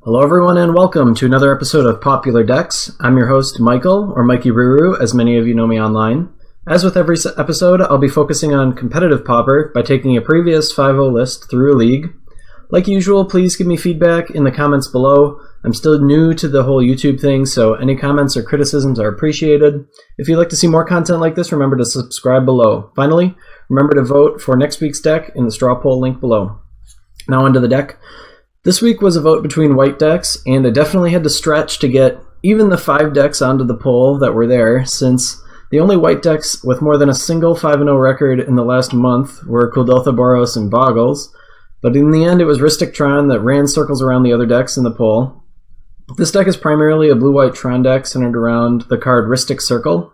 Hello everyone and welcome to another episode of Popular Decks. I'm your host Michael, or Mikey Ruru, as many of you know me online. As with every episode, I'll be focusing on competitive Pauper by taking a previous 5.0 list through a league. Like usual, please give me feedback in the comments below. I'm still new to the whole YouTube thing, so any comments or criticisms are appreciated. If you'd like to see more content like this, remember to subscribe below. Finally, remember to vote for next week's deck in the straw poll link below. Now onto the deck. This week was a vote between white decks, and I definitely had to stretch to get even the 5 decks onto the poll that were there, since the only white decks with more than a single 5-0 record in the last month were Kuldotha, Boros, and Boggles. But in the end, it was Rhystic Tron that ran circles around the other decks in the poll. This deck is primarily a blue-white Tron deck centered around the card Rhystic Circle.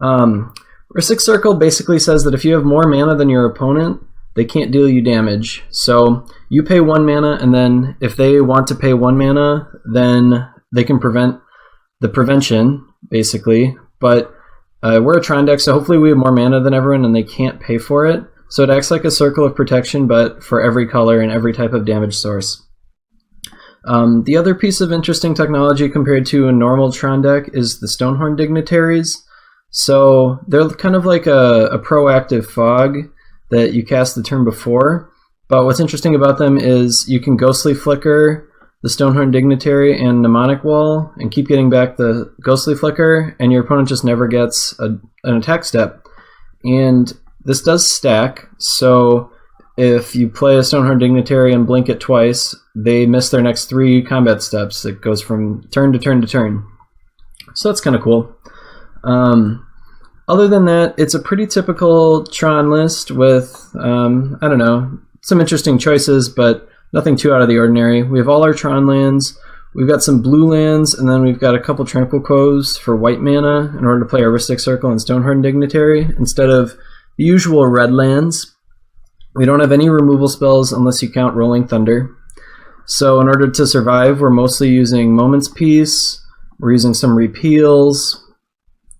Rhystic Circle basically says that if you have more mana than your opponent, they can't deal you damage. So you pay 1 mana, and then if they want to pay 1 mana, then they can prevent the prevention, basically. But we're a Tron deck, so hopefully we have more mana than everyone, and they can't pay for it. So it acts like a circle of protection, but for every color and every type of damage source. The other piece of interesting technology compared to a normal Tron deck is the Stonehorn Dignitaries. So they're kind of like a proactive fog that you cast the turn before. But what's interesting about them is you can Ghostly Flicker the Stonehorn Dignitary and Mnemonic Wall and keep getting back the Ghostly Flicker, and your opponent just never gets an attack step. And this does stack, so if you play a Stonehorn Dignitary and blink it twice, they miss their next 3 combat steps. It goes from turn to turn to turn. So that's kind of cool. Other than that, it's a pretty typical Tron list with, I don't know, some interesting choices, but nothing too out of the ordinary. We have all our Tron lands, we've got some blue lands, and then we've got a couple Tranquil Coves for white mana in order to play our Rhystic Circle and Stonehorn Dignitary instead of the usual red lands. We don't have any removal spells unless you count Rolling Thunder. So in order to survive, we're mostly using Moment's Peace, we're using some Repeals,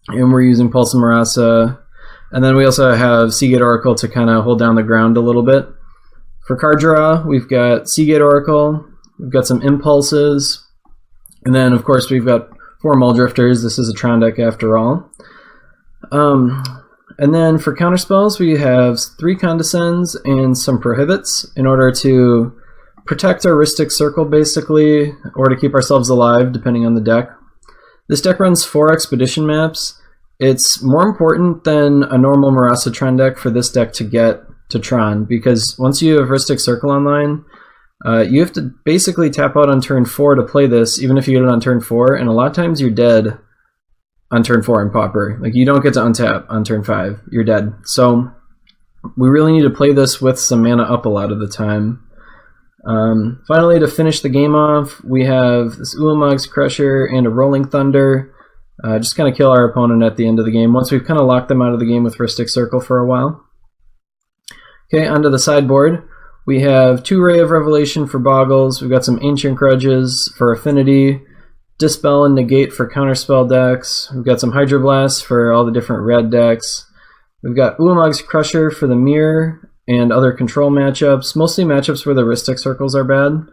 and we're using Pulse of Marasa. And then we also have Seagate Oracle to kind of hold down the ground a little bit. For card draw, we've got Seagate Oracle, we've got some Impulses, and then of course we've got 4 Muldrifters. This is a Tron deck after all. And then for counterspells, we have 3 Condescends and some Prohibits in order to protect our Rhystic Circle, basically, or to keep ourselves alive, depending on the deck. This deck runs 4 Expedition maps. It's more important than a normal Marasa Tron deck for this deck to get to Tron, because once you have Rhystic Circle online, you have to basically tap out on turn 4 to play this, even if you get it on turn 4, and a lot of times you're dead on turn 4 in Pauper. Like, you don't get to untap on turn 5, you're dead. So we really need to play this with some mana up a lot of the time. Finally, to finish the game off, we have this Ulamog's Crusher and a Rolling Thunder. Just kind of kill our opponent at the end of the game, once we've kind of locked them out of the game with Rhystic Circle for a while. Okay, onto the sideboard. We have 2 Ray of Revelation for Boggles, we've got some Ancient Grudges for Affinity, Dispel and Negate for Counterspell decks, we've got some Hydroblast for all the different red decks, we've got Ulamog's Crusher for the Mirror and other control matchups, mostly matchups where the Rhystic Circles are bad.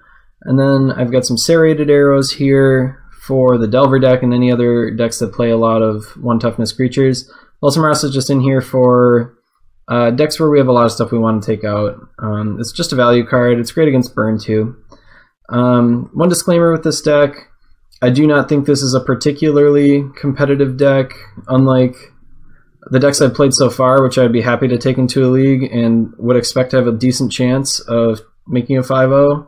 And then I've got some Serrated Arrows here for the Delver deck and any other decks that play a lot of 1 toughness creatures. Marasa is just in here for decks where we have a lot of stuff we want to take out. It's just a value card. It's great against burn too. One disclaimer with this deck, I do not think this is a particularly competitive deck, unlike the decks I've played so far, which I'd be happy to take into a league and would expect to have a decent chance of making a 5-0.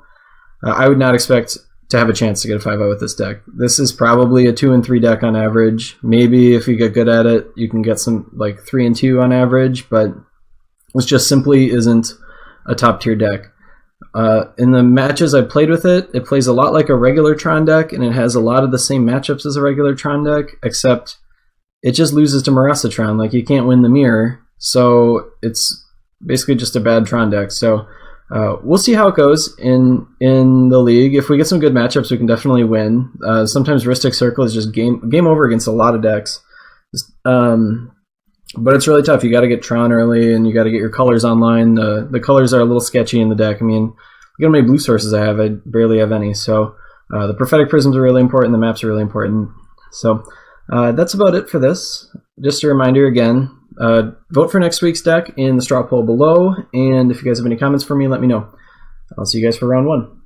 I would not expect to have a chance to get a 5-0 with this deck. This is probably a 2 and 3 deck on average. Maybe if you get good at it, you can get some like 3 and 2 on average, but this just simply isn't a top tier deck. In the matches I've played with it, it plays a lot like a regular Tron deck, and it has a lot of the same matchups as a regular Tron deck, except it just loses to Marasa Tron. Like, you can't win the mirror, so it's basically just a bad Tron deck. So we'll see how it goes in the league. If we get some good matchups, we can definitely win. Sometimes Rhystic Circle is just game over against a lot of decks. But it's really tough. You got to get Tron early, and you got to get your colors online. The colors are a little sketchy in the deck. I mean, Look how many blue sources I have. I barely have any. So the Prophetic Prisms are really important. The maps are really important. So that's about it for this. Just a reminder again, vote for next week's deck in the straw poll below. And if you guys have any comments for me, let me know. I'll see you guys for round 1.